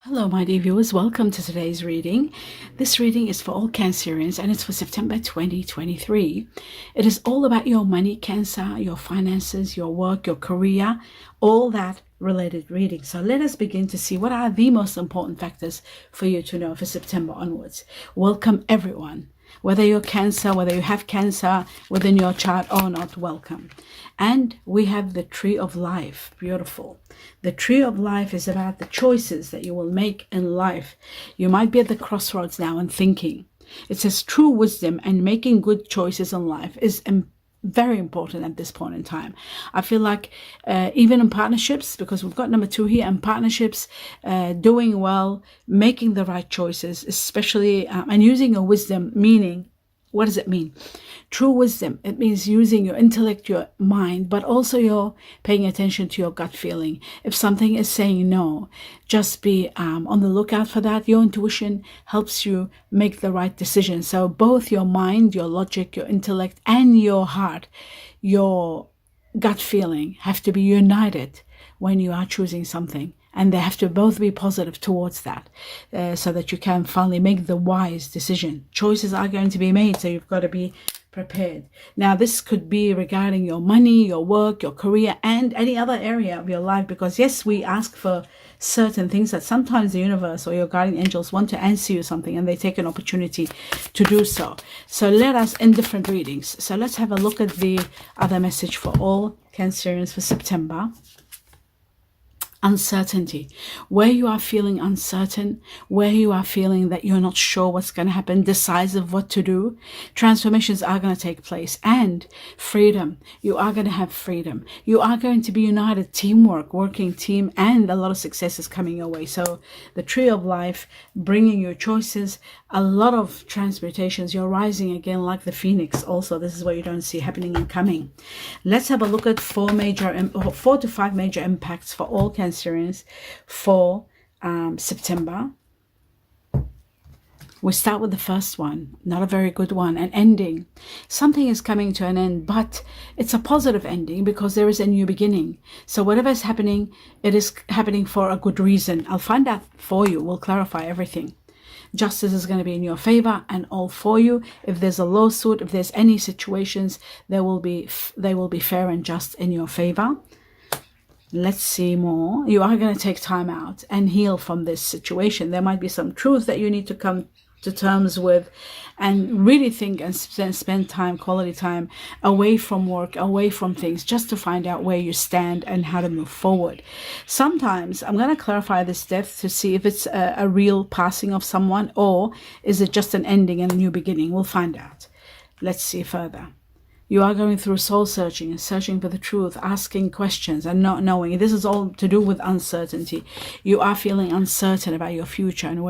Hello, my dear viewers. Welcome to today's reading. This reading is for all Cancerians and it's for September 2023. It is all about your money, Cancer, your finances, your work, your career, all that related reading. So let us begin to see what are the most important factors for you to know for September onwards. Welcome, everyone. Whether you're Cancer, whether you have Cancer within your chart or not, welcome. And we have the Tree of Life. Beautiful. The Tree of Life is about the choices that you will make in life. You might be at the crossroads now and thinking. It says true wisdom and making good choices in life is very important at this point in time. I feel like even in partnerships, because we've got number 2 here, and partnerships, doing well, making the right choices, especially, and using your wisdom, meaning, what does it mean? True wisdom, it means using your intellect, your mind, but also you're paying attention to your gut feeling. If something is saying no, just be on the lookout for that. Your intuition helps you make the right decision. So both your mind, your logic, your intellect, and your heart, your gut feeling have to be united when you are choosing something. And they have to both be positive towards that so that you can finally make the wise decision. Choices are going to be made, so you've got to be prepared. Now, this could be regarding your money, your work, your career, and any other area of your life. Because yes, we ask for certain things that sometimes the universe or your guardian angels want to answer you something, and they take an opportunity to do so. So let us, in different readings. So let's have a look at the other message for all Cancerians for September. Uncertainty, where you are feeling uncertain, where you are feeling that you're not sure what's going to happen, decisive what to do, transformations are going to take place. And freedom, you are going to have freedom. You are going to be united, teamwork, working team, and a lot of success is coming your way. So the Tree of Life, bringing your choices, a lot of transmutations. You're rising again like the phoenix. Also, this is what you don't see happening and coming. Let's have a look at 4 to 5 major impacts for all Cancerians for September. We start with the first one, not a very good one, an ending. Something is coming to an end, but it's a positive ending because there is a new beginning. So whatever is happening, it is happening for a good reason. I'll find out for you. We'll clarify everything. Justice is going to be in your favor and all for you. If there's a lawsuit, if there's any situations, they will be fair and just in your favor. Let's see more. You are going to take time out and heal from this situation. There might be some truth that you need to come to terms with and really think and spend time, quality time, away from work, away from things, just to find out where you stand and how to move forward. Sometimes I'm going to clarify this death to see if it's a real passing of someone, or is it just an ending and a new beginning. We'll find out. Let's see further. You are going through soul searching and searching for the truth, asking questions and not knowing. This is all to do with uncertainty. You are feeling uncertain about your future and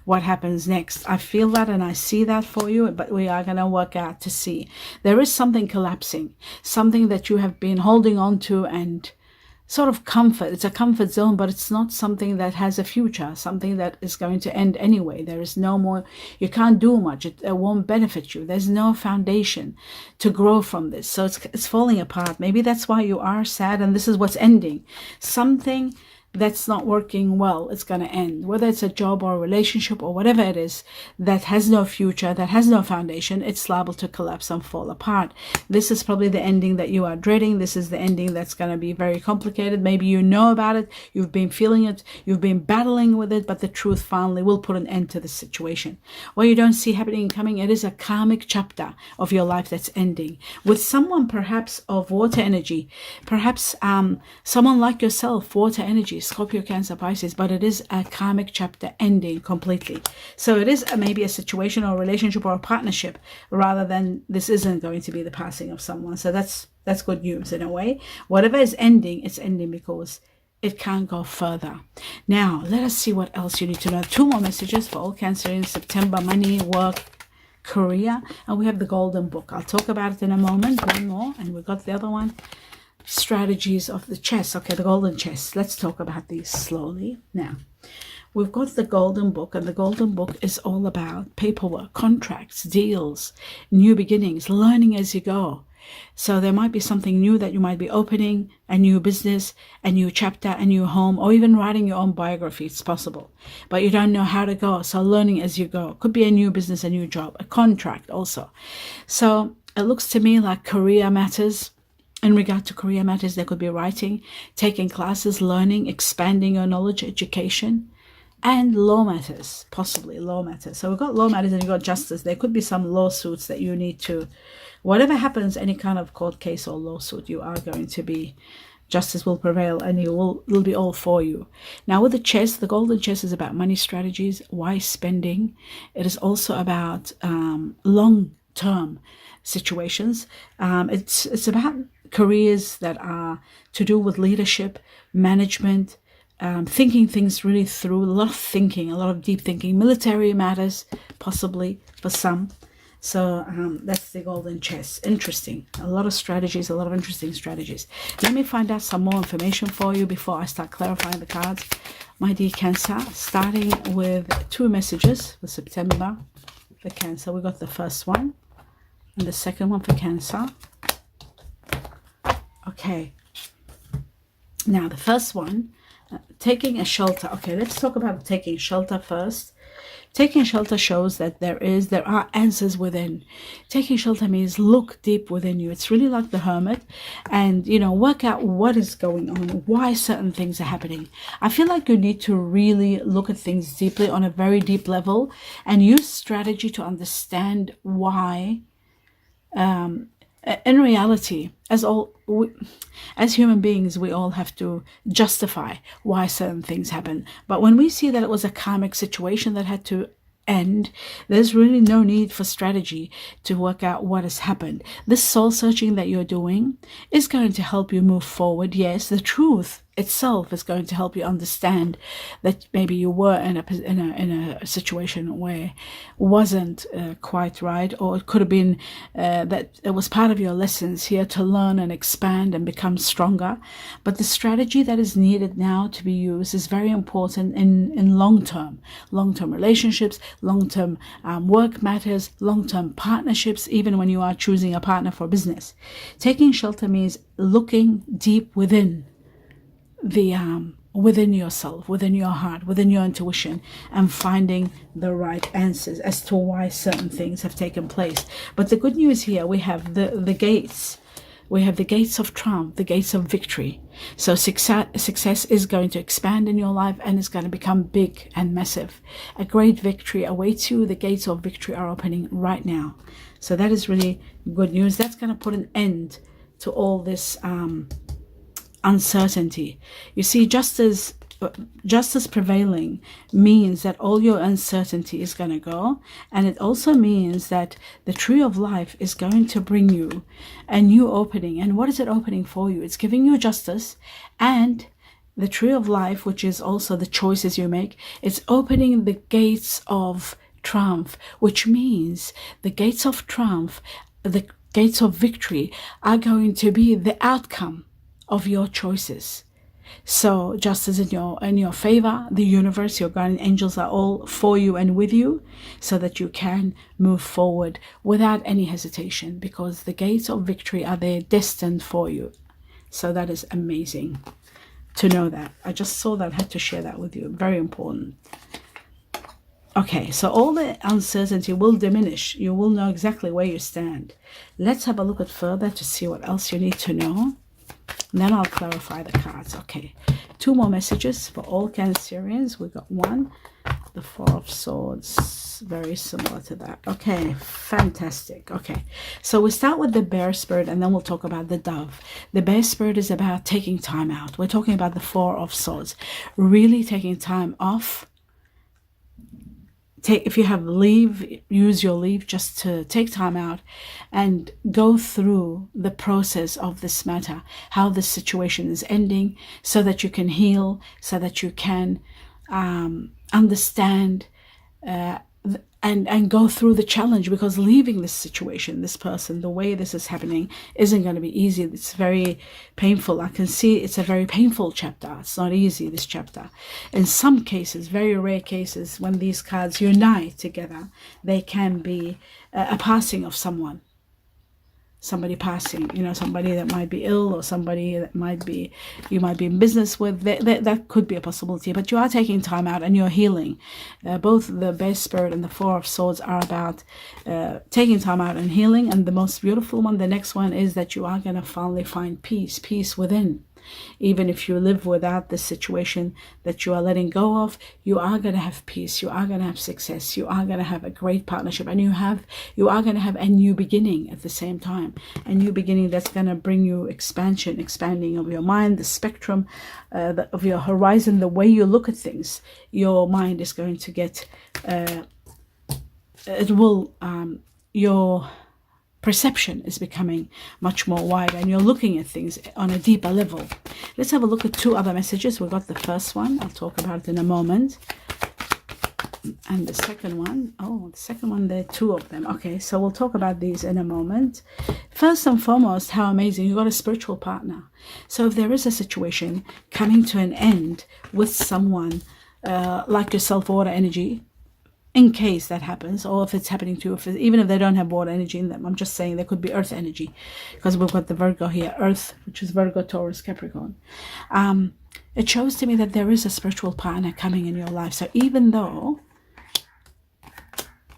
what happens next. I feel that and I see that for you, but we are going to work out to see. There is something collapsing, something that you have been holding on to and sort of comfort. It's a comfort zone, but it's not something that has a future, something that is going to end anyway. There is no more, you can't do much. It won't benefit you. There's no foundation to grow from this. So it's falling apart. Maybe that's why you are sad and this is what's ending. Something that's not working well, it's going to end. Whether it's a job or a relationship or whatever it is that has no future, that has no foundation, it's liable to collapse and fall apart. This is probably the ending that you are dreading. This is the ending that's going to be very complicated. Maybe you know about it, you've been feeling it, you've been battling with it, but the truth finally will put an end to the situation. What you don't see happening and coming, it is a karmic chapter of your life that's ending. With someone perhaps of water energy, perhaps someone like yourself, water energy, Scorpio, Cancer, Pisces, but it is a karmic chapter ending completely. So it is maybe a situation or a relationship or a partnership, rather than this isn't going to be the passing of someone. So that's good news in a way. Whatever is ending, it's ending because it can't go further. Now, let us see what else you need to know. 2 more messages for all Cancer in September: money, work, career, and we have the Golden Book. I'll talk about it in a moment. 1 more, and we've got the other one. Strategies of the chess. Okay, the golden chess. Let's talk about these slowly. Now, we've got the Golden Book, and the Golden Book is all about paperwork, contracts, deals, new beginnings, learning as you go. So there might be something new that you might be opening, a new business, a new chapter, a new home, or even writing your own biography. It's possible, but you don't know how to go. So learning as you go. Could be a new business, a new job, a contract also. So it looks to me like career matters. In regard to career matters, there could be writing, taking classes, learning, expanding your knowledge, education, and law matters, possibly law matters. So we've got law matters and you've got justice. There could be some lawsuits that you need to, whatever happens, any kind of court case or lawsuit, you are going to be, justice will prevail and it will be all for you. Now with the chess, the golden chess is about money strategies, wise spending. It is also about long-term situations. It's about careers that are to do with leadership, management, thinking things really through, a lot of thinking, a lot of deep thinking. Military matters, possibly for some. So that's the golden chess. Interesting. A lot of strategies, a lot of interesting strategies. Let me find out some more information for you before I start clarifying the cards. My dear Cancer, starting with 2 messages for September for Cancer. We got the first one and the second one for Cancer. Okay. Now the first one, taking a shelter. Okay, let's talk about taking shelter first. Taking shelter shows that there are answers within. Taking shelter means look deep within you. It's really like the hermit, and work out what is going on, why certain things are happening. I feel like you need to really look at things deeply on a very deep level and use strategy to understand why. In reality, as human beings, we all have to justify why certain things happen. But when we see that it was a karmic situation that had to end, there's really no need for strategy to work out what has happened. This soul searching that you're doing is going to help you move forward. Yes, the truth itself is going to help you understand that maybe you were in a situation where wasn't quite right, or it could have been that it was part of your lessons here to learn and expand and become stronger. But the strategy that is needed now to be used is very important in long-term relationships, long-term work matters, long-term partnerships, even when you are choosing a partner for business. Taking shelter means looking deep within within yourself, within your heart, within your intuition, and finding the right answers as to why certain things have taken place. But the good news here, we have the gates. We have the gates of triumph, the gates of victory. So success is going to expand in your life and it's going to become big and massive. A great victory awaits you. The gates of victory are opening right now. So that is really good news. That's going to put an end to all this uncertainty. You see, justice prevailing means that all your uncertainty is going to go, and it also means that the tree of life is going to bring you a new opening. And what is it opening for you? It's giving you justice, and the tree of life, which is also the choices you make, it's opening the gates of triumph, which means the gates of triumph, the gates of victory are going to be the outcome of your choices. So justice in your favor, the universe, your guardian angels are all for you and with you, so that you can move forward without any hesitation, because the gates of victory are there destined for you. So that is amazing to know that. I just saw that, I had to share that with you. Very important. Okay, so all the uncertainty will diminish. You will know exactly where you stand. Let's have a look at further to see what else you need to know. And then I'll clarify the cards. Okay, 2 more messages for all Cancerians. We got 1, the 4 of Swords, very similar to that. Okay, fantastic. Okay, so we start with the bear spirit and then we'll talk about the dove. The bear spirit is about taking time out. We're talking about the 4 of Swords, really taking time off. If you have leave, use your leave just to take time out and go through the process of this matter, how this situation is ending, so that you can heal, so that you can understand and go through the challenge, because leaving this situation, this person, the way this is happening isn't going to be easy. It's very painful. I can see it's a very painful chapter. It's not easy, this chapter. In some cases, very rare cases, when these cards unite together, they can be a passing of someone. somebody passing, somebody that might be ill, or somebody that you might be in business with. That could be a possibility, but you are taking time out and you're healing. Both the Bear Spirit and the Four of Swords are about taking time out and healing. And the most beautiful one, the next one, is that you are going to finally find peace within. Even if you live without the situation that you are letting go of, you are going to have peace, you are going to have success, you are going to have a great partnership, and you are going to have a new beginning at the same time. A new beginning that's going to bring you expanding of your mind, the spectrum of your horizon, the way you look at things. Your mind is going to get, your perception is becoming much more wide, and you're looking at things on a deeper level. Let's have a look at two other messages. We got the first one, I'll talk about it in a moment, and the second one, there are two of them. Okay, so we'll talk about these in a moment. First and foremost, how amazing, you got a spiritual partner. So if there is a situation coming to an end with someone like yourself, water energy, in case that happens, or if it's happening to you, even if they don't have water energy in them, I'm just saying there could be earth energy, because we've got the Virgo here, earth, which is Virgo, Taurus, Capricorn. It shows to me that there is a spiritual partner coming in your life. So even though,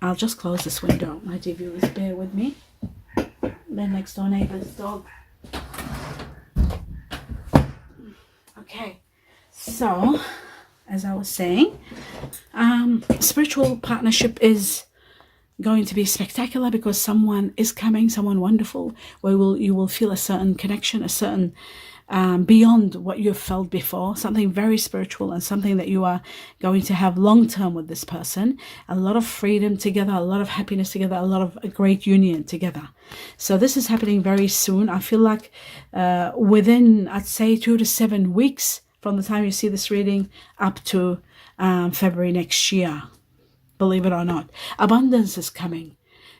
I'll just close this window, my dear viewers, bear with me. The next door neighbor's dog. Okay, so as I was saying, spiritual partnership is going to be spectacular, because someone is coming, someone wonderful, where you will feel a certain connection, a certain beyond what you've felt before, something very spiritual, and something that you are going to have long term with this person. A lot of freedom together, a lot of happiness together, a lot of a great union together. So this is happening very soon. I feel like within, I'd say, 2 to 7 weeks from the time you see this reading up to February next year. Believe it or not, abundance is coming.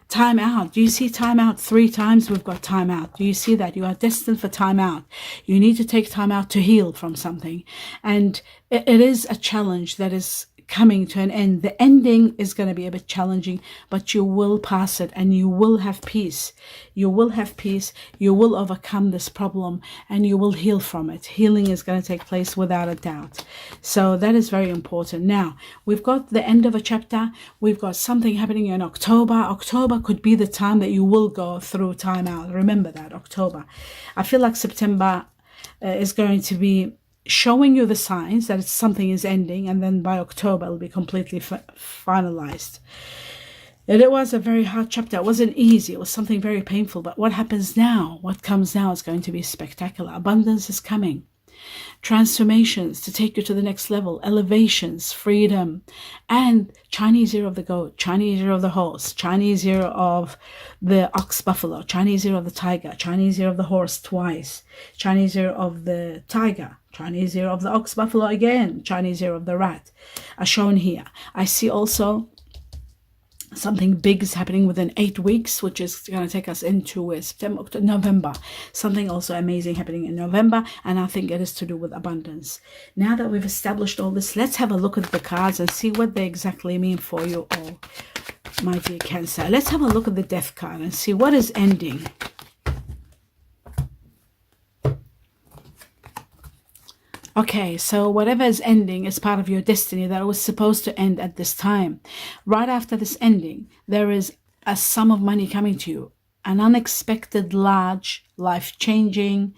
Time out. Do you see time out? 3 times we've got time out. Do you see that? You are destined for time out. You need to take time out to heal from something. And it is a challenge that is coming to an end. The ending is going to be a bit challenging, but you will pass it, and you will have peace. You will have peace. You will overcome this problem, and you will heal from it. Healing is going to take place without a doubt. So that is very important. Now, we've got the end of a chapter. We've got something happening in October. October could be the time that you will go through time out. Remember that, October. I feel like September is going to be showing you the signs that something is ending, and then by October it'll be completely finalized. And it was a very hard chapter. It wasn't easy. It was something very painful. But what happens now, what comes now, is going to be spectacular. Abundance is coming. Transformations to take you to the next level, elevations, freedom, and Chinese year of the goat, Chinese year of the horse, Chinese year of the ox buffalo, Chinese year of the tiger, Chinese year of the horse twice, Chinese year of the tiger, Chinese year of the ox buffalo again, Chinese year of the rat are shown here. I see also something big is happening within 8 weeks, which is going to take us into September, October, November. Something also amazing happening in November, and I think it is to do with abundance. Now that we've established all this, let's have a look at the cards and see what they exactly mean for you all, my dear Cancer. Let's have a look at the Death card and see what is ending. Okay, so whatever is ending is part of your destiny that was supposed to end at this time. Right after this ending, there is a sum of money coming to you. An unexpected, large, life-changing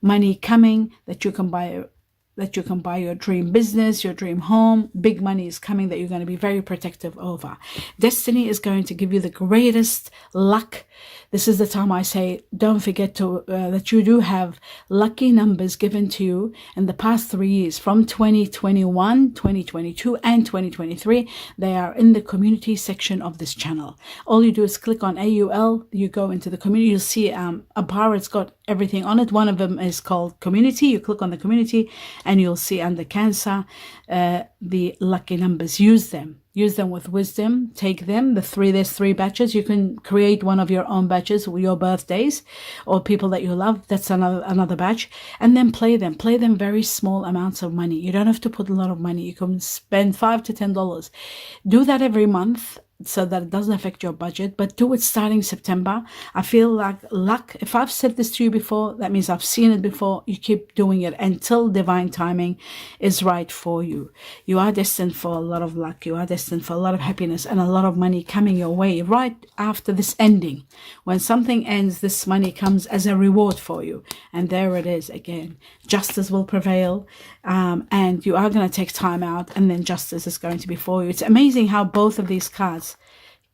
money coming that you can buy your dream business, your dream home. Big money is coming that you're going to be very protective over. Destiny is going to give you the greatest luck. This is the time I say, don't forget to that you do have lucky numbers given to you in the past 3 years, from 2021, 2022, and 2023. They are in the community section of this channel. All you do is click on AUL, you go into the community, you'll see a bar, it's got everything on it. One of them is called community. You click on the community and you'll see under Cancer the lucky numbers. Use them with wisdom. Take them. There's 3 batches. You can create one of your own batches with your birthdays or people that you love. That's another batch. And then play them very small amounts of money. You don't have to put a lot of money. You can spend $5 to $10. Do that every month. so that it doesn't affect your budget, but do it starting September. I feel like luck, if I've said this to you before, that means I've seen it before. You keep doing it until divine timing is right for you. You are destined for a lot of luck. You are destined for a lot of happiness and a lot of money coming your way right after this ending. When something ends, this money comes as a reward for you. And there it is again. Justice will prevail, and you are going to take time out, and then justice is going to be for you. It's amazing how both of these cards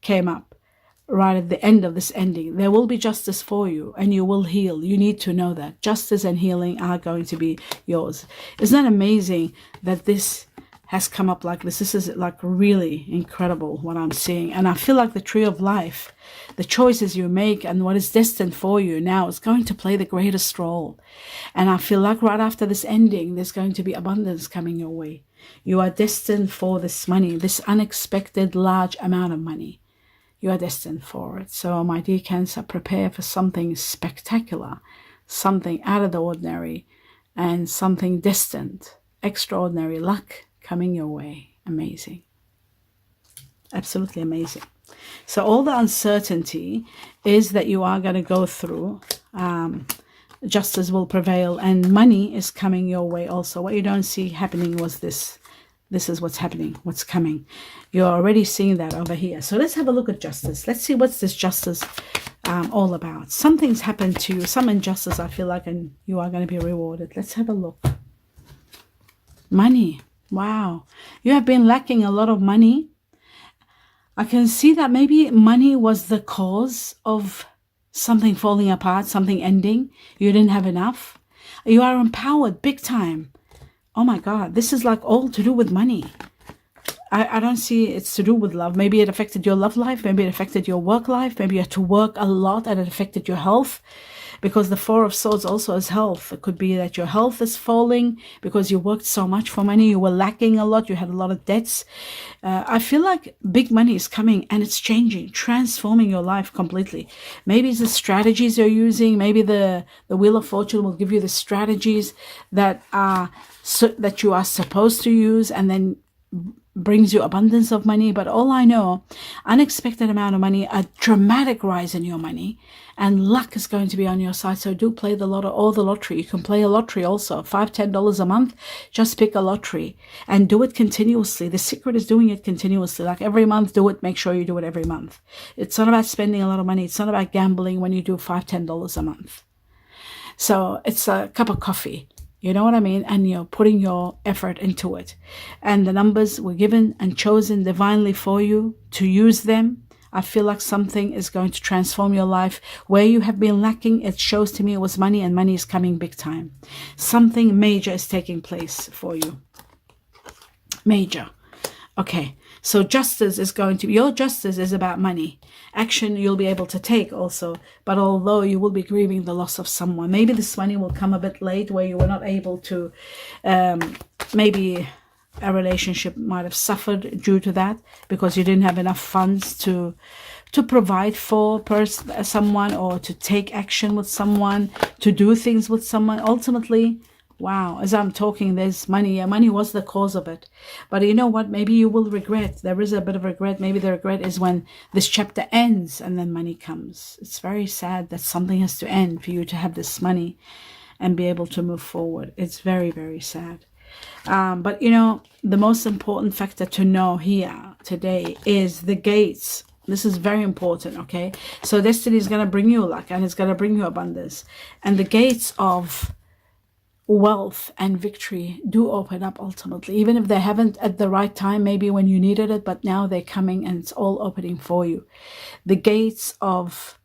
came up right at the end of this ending. There will be justice for you, and you will heal. You need to know that justice and healing are going to be yours. Isn't that amazing that this has come up like this? This is like really incredible what I'm seeing. And I feel like the tree of life, the choices you make and what is destined for you now is going to play the greatest role. And I feel like right after this ending, there's going to be abundance coming your way. You are destined for this money, this unexpected large amount of money. You are destined for it. So my dear Cancer, prepare for something spectacular, something out of the ordinary, and something destined, extraordinary luck coming your way. Amazing. Absolutely amazing. So all the uncertainty is that you are going to go through. Justice will prevail, and money is coming your way also. What you don't see happening was this. This is what's happening, what's coming. You're already seeing that over here. So let's have a look at justice. Let's see what's this justice all about. Something's happened to you, some injustice, I feel like, and you are going to be rewarded. Let's have a look. Money. Wow. You have been lacking a lot of money. I can see that maybe money was the cause of something falling apart, something ending. You didn't have enough. You are empowered big time. Oh my God, this is like all to do with money. I don't see it's to do with love. Maybe it affected your love life. Maybe it affected your work life. Maybe you had to work a lot and it affected your health, because the Four of Swords also is health. It could be that your health is falling because you worked so much for money. You were lacking a lot. You had a lot of debts. I feel like big money is coming and it's changing, transforming your life completely. Maybe it's the strategies you're using. Maybe the Wheel of Fortune will give you the strategies that that you are supposed to use, and then brings you abundance of money. But all I know, unexpected amount of money, a dramatic rise in your money, and luck is going to be on your side. So do play the lotto or the lottery. You can play a lottery also, $5-10 a month. Just pick a lottery and do it continuously. The secret is doing it continuously. Like every month, do it. Make sure you do it every month. It's not about spending a lot of money. It's not about gambling when you do $5-10 a month. So it's a cup of coffee. You know what I mean? And you're putting your effort into it. And the numbers were given and chosen divinely for you to use them. I feel like something is going to transform your life. Where you have been lacking, it shows to me it was money, and money is coming big time. Something major is taking place for you. Major. Okay. So justice is going to be, your justice is about money. Action you'll be able to take also. But although you will be grieving the loss of someone, maybe this money will come a bit late where you were not able to, maybe a relationship might have suffered due to that because you didn't have enough funds to provide for someone, or to take action with someone, to do things with someone. Ultimately, wow, as I'm talking, there's money. Yeah, money was the cause of it. But you know what? Maybe you will regret. There is a bit of regret. Maybe the regret is when this chapter ends and then money comes. It's very sad that something has to end for you to have this money and be able to move forward. It's very, very sad. But you know, the most important factor to know here today is the gates. This is very important, okay? So destiny is going to bring you luck, and it's going to bring you abundance. And the gates of wealth and victory do open up ultimately, even if they haven't at the right time, maybe when you needed it, but now they're coming and it's all opening for you. The gates of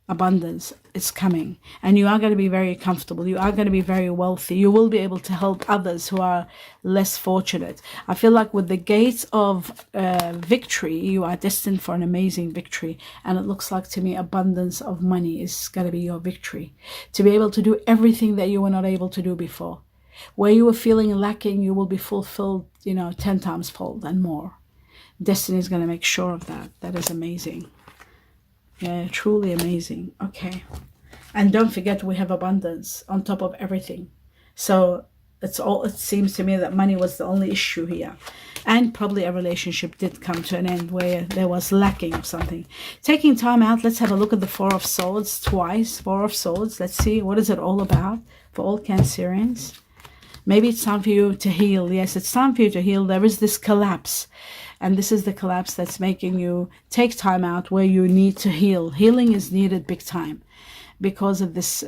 abundance is coming, and you are going to be very comfortable. You are going to be very wealthy. You will be able to help others who are less fortunate. I feel like with the gates of victory, you are destined for an amazing victory. And it looks like to me abundance of money is going to be your victory. To be able to do everything that you were not able to do before. Where you were feeling lacking, you will be fulfilled, 10 times fold and more. Destiny is going to make sure of that. That is amazing. Yeah, truly amazing. Okay. And don't forget, we have abundance on top of everything. So It seems to me that money was the only issue here. And probably a relationship did come to an end where there was lacking of something. Taking time out, let's have a look at the Four of Swords twice. Four of Swords, let's see, what is it all about for all Cancerians? Maybe it's time for you to heal. Yes, it's time for you to heal. There is this collapse. And this is the collapse that's making you take time out where you need to heal. Healing is needed big time because of this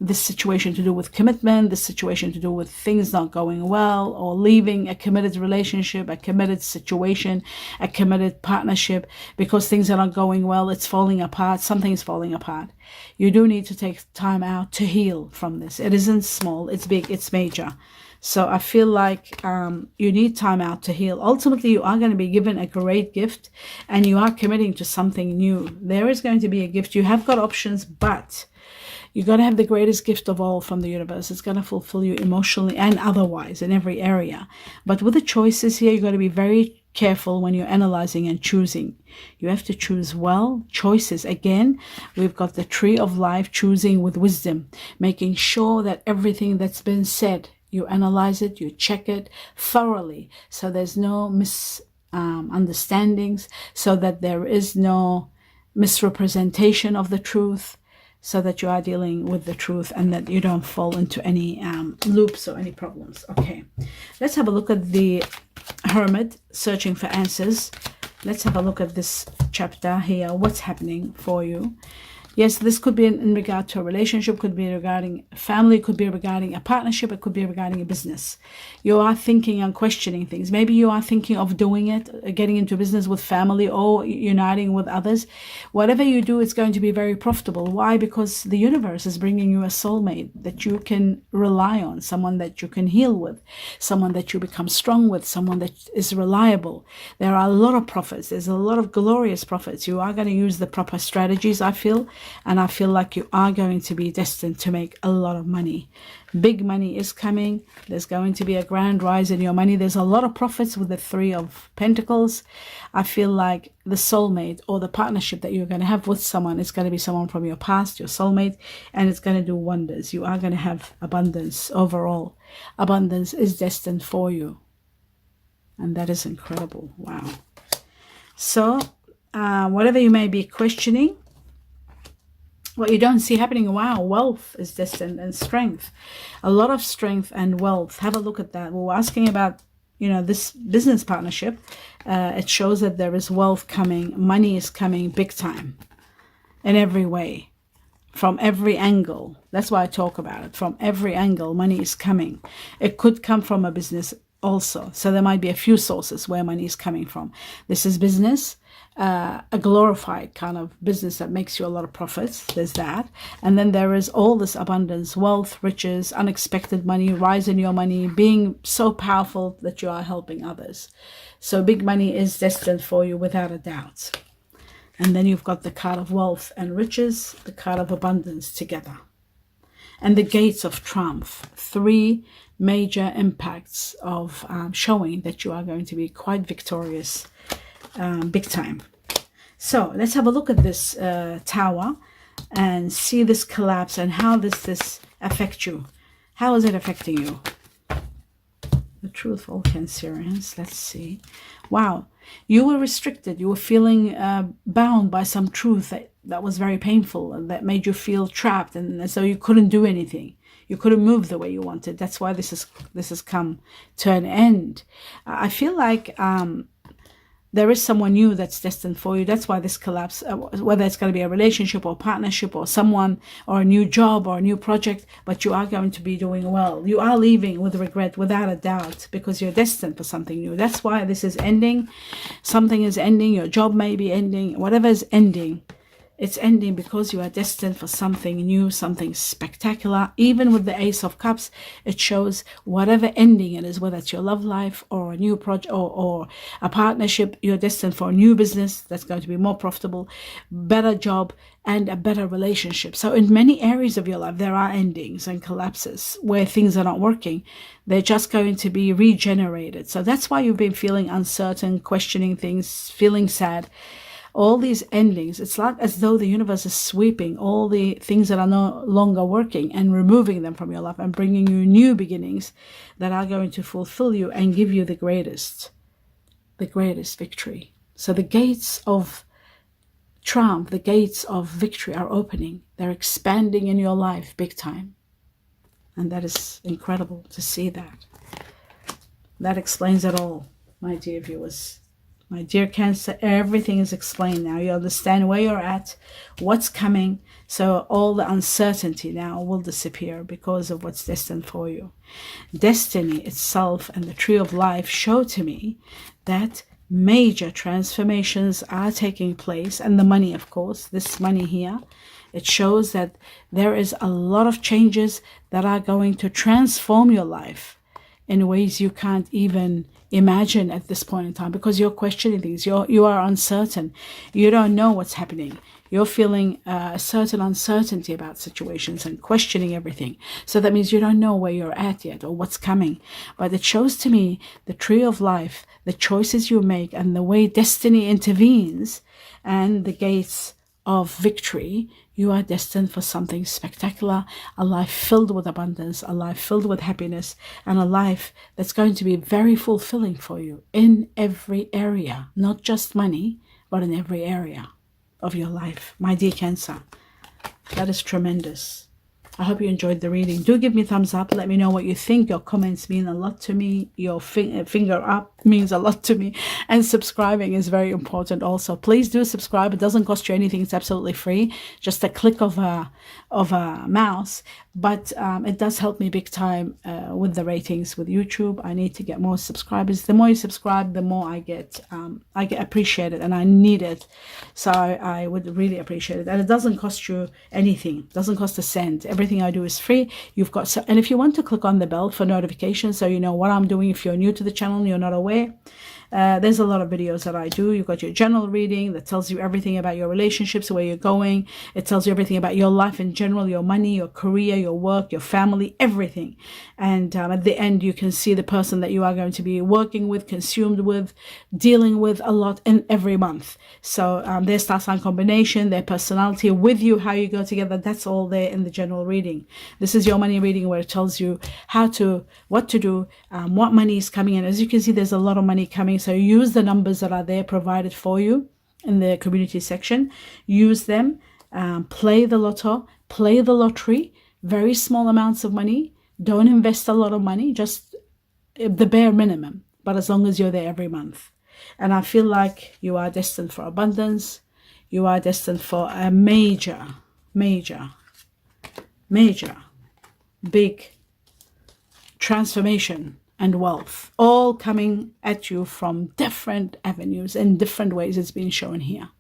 this situation to do with commitment, this situation to do with things not going well, or leaving a committed relationship, a committed situation, a committed partnership, because things are not going well, it's falling apart, something is falling apart. You do need to take time out to heal from this. It isn't small, it's big, it's major. So I feel like you need time out to heal. Ultimately, you are going to be given a great gift, and you are committing to something new. There is going to be a gift. You have got options, but you're going to have the greatest gift of all from the universe. It's going to fulfill you emotionally and otherwise in every area. But with the choices here, you've got to be very careful when you're analyzing and choosing. You have to choose well. Choices. Again, we've got the tree of life, choosing with wisdom, making sure that everything that's been said, you analyze it, you check it thoroughly, so there's no misunderstandings, so that there is no misrepresentation of the truth, so that you are dealing with the truth and that you don't fall into any loops or any problems. Okay, let's have a look at the Hermit, searching for answers. Let's have a look at this chapter here. What's happening for you? Yes, this could be in regard to a relationship, could be regarding a family, could be regarding a partnership, it could be regarding a business. You are thinking and questioning things. Maybe you are thinking of doing it, getting into business with family or uniting with others. Whatever you do, it's going to be very profitable. Why? Because the universe is bringing you a soulmate that you can rely on, someone that you can heal with, someone that you become strong with, someone that is reliable. There are a lot of prophets. There's a lot of glorious prophets. You are going to use the proper strategies, I feel. And I feel like you are going to be destined to make a lot of money. Big money is coming. There's going to be a grand rise in your money. There's a lot of profits with the Three of Pentacles. I feel like the soulmate or the partnership that you're going to have with someone is going to be someone from your past, your soulmate, and it's going to do wonders. You are going to have abundance overall. Abundance is destined for you. And that is incredible. Wow. So, whatever you may be questioning, what you don't see happening, wow, wealth is destined and strength. A lot of strength and wealth. Have a look at that. We're asking about, this business partnership. It shows that there is wealth coming. Money is coming big time in every way, from every angle. That's why I talk about it. From every angle, money is coming. It could come from a business also. So there might be a few sources where money is coming from. This is business. A glorified kind of business that makes you a lot of profits. There's that. And then there is all this abundance, wealth, riches, unexpected money, rise in your money, being so powerful that you are helping others. So big money is destined for you without a doubt. And then you've got the card of wealth and riches, the card of abundance together. And the gates of triumph. Three major impacts of showing that you are going to be quite victorious. Big time. So let's have a look at this tower and see this collapse and how does this affect you? How is it affecting you? The truth, all Cancerians. Let's see. Wow. You were restricted. You were feeling bound by some truth that was very painful and that made you feel trapped, and so you couldn't do anything. You couldn't move the way you wanted. That's why this has come to an end. I feel like there is someone new that's destined for you. That's why this collapse, whether it's going to be a relationship or partnership or someone or a new job or a new project, but you are going to be doing well. You are leaving with regret, without a doubt, because you're destined for something new. That's why this is ending. Something is ending. Your job may be ending. Whatever is ending, it's ending because you are destined for something new, something spectacular. Even with the Ace of Cups, it shows whatever ending it is, whether it's your love life or a new project or a partnership, you're destined for a new business that's going to be more profitable, better job, and a better relationship. So in many areas of your life, there are endings and collapses where things are not working. They're just going to be regenerated. So that's why you've been feeling uncertain, questioning things, feeling sad. all these endings. It's like as though the universe is sweeping all the things that are no longer working and removing them from your life and bringing you new beginnings that are going to fulfill you and give you the greatest victory. So the gates of triumph, the gates of victory are opening. They're expanding in your life big time. And that is incredible to see that. That explains it all, my dear viewers. My dear Cancer, everything is explained now. You understand where you're at, what's coming. So all the uncertainty now will disappear because of what's destined for you. Destiny itself and the tree of life show to me that major transformations are taking place. And the money, of course, this money here, it shows that there is a lot of changes that are going to transform your life in ways you can't even imagine at this point in time, because you're questioning things. You are uncertain. You don't know what's happening. You're feeling a certain uncertainty about situations and questioning everything. So that means you don't know where you're at yet or what's coming. But it shows to me the tree of life, the choices you make, and the way destiny intervenes and the gates of victory. You are destined for something spectacular, a life filled with abundance, a life filled with happiness, and a life that's going to be very fulfilling for you in every area, not just money, but in every area of your life. My dear Cancer, that is tremendous. I hope you enjoyed the reading. Do give me a thumbs up. Let me know what you think. Your comments mean a lot to me. Your finger up means a lot to me. And subscribing is very important also. Please do subscribe. It doesn't cost you anything. It's absolutely free. Just a click of a mouse. But it does help me big time with the ratings with YouTube. I need to get more subscribers. The more you subscribe, the more I get appreciated, and I need it. So I would really appreciate it. And it doesn't cost you anything. It doesn't cost a cent. Everything I do is free. And if you want to click on the bell for notifications so you know what I'm doing, if you're new to the channel and you're not aware, there's a lot of videos that I do. You've got your general reading that tells you everything about your relationships, where you're going. It tells you everything about your life in general, your money, your career, your work, your family, everything. And at the end, you can see the person that you are going to be working with, consumed with, dealing with a lot in every month. So their star sign combination, their personality with you, how you go together, that's all there in the general reading. This is your money reading, where it tells you what to do, what money is coming in. As you can see, there's a lot of money coming. So use the numbers that are there provided for you in the community section. Use them. Play the lotto, play the lottery. Very small amounts of money. Don't invest a lot of money, just the bare minimum. But as long as you're there every month. And I feel like you are destined for abundance. You are destined for a major, big transformation and wealth, all coming at you from different avenues in different ways. It's been shown here.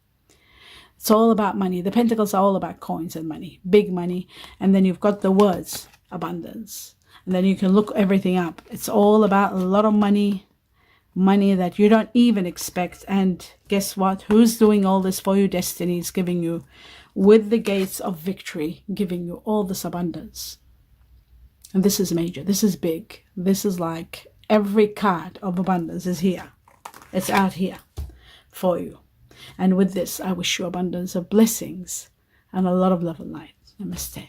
It's all about money. The pentacles are all about coins and money, big money. And then you've got the words, abundance. And then you can look everything up. It's all about a lot of money that you don't even expect. And guess what? Who's doing all this for you? Destiny is giving you, with the gates of victory, giving you all this abundance. And this is major. This is big. This is like every card of abundance is here. It's out here for you. And with this, I wish you abundance of blessings and a lot of love and light. Namaste.